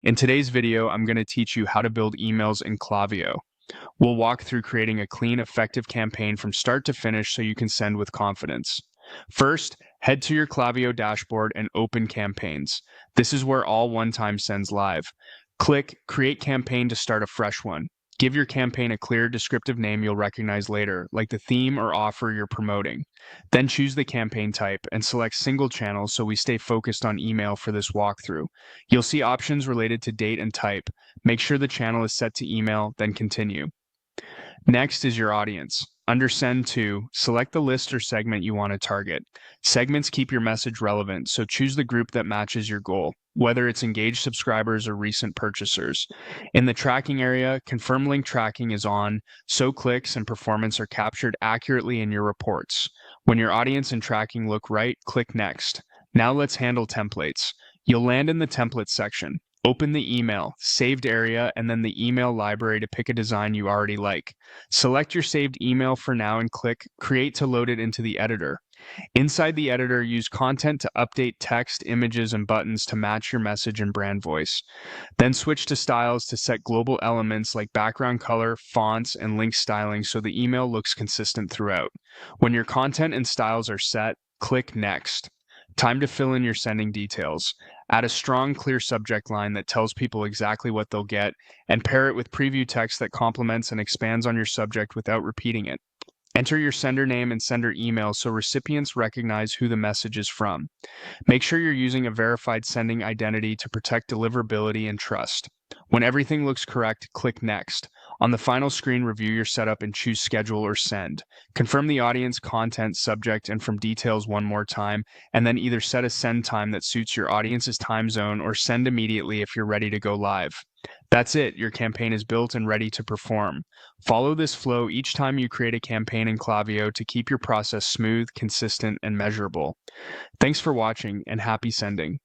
In today's video, I'm going to teach you how to build emails in Klaviyo. We'll walk through creating a clean, effective campaign from start to finish so you can send with confidence. First, head to your Klaviyo dashboard and open Campaigns. This is where all one-time sends live. Click Create Campaign to start a fresh one. Give your campaign a clear, descriptive name you'll recognize later, like the theme or offer you're promoting. Then choose the campaign type and select single channel so we stay focused on email for this walkthrough. You'll see options related to date and type. Make sure the channel is set to email, then continue. Next is your audience. Under Send To, select the list or segment you want to target. Segments keep your message relevant, so choose the group that matches your goal, whether it's engaged subscribers or recent purchasers. In the tracking area, confirm link tracking is on, so clicks and performance are captured accurately in your reports. When your audience and tracking look right, click Next. Now let's handle templates. You'll land in the template section. Open the email, saved area, and then the email library to pick a design you already like. Select your saved email for now and click Create to load it into the editor. Inside the editor, use content to update text, images, and buttons to match your message and brand voice. Then switch to styles to set global elements like background color, fonts, and link styling so the email looks consistent throughout. When your content and styles are set, click Next. Time to fill in your sending details. Add a strong, clear subject line that tells people exactly what they'll get, and pair it with preview text that complements and expands on your subject without repeating it. Enter your sender name and sender email so recipients recognize who the message is from. Make sure you're using a verified sending identity to protect deliverability and trust. When everything looks correct, click Next. On the final screen, review your setup and choose Schedule or Send. Confirm the audience, content, subject, and from details one more time, and then either set a send time that suits your audience's time zone or send immediately if you're ready to go live. That's it, your campaign is built and ready to perform. Follow this flow each time you create a campaign in Klaviyo to keep your process smooth, consistent, and measurable. Thanks for watching, and happy sending.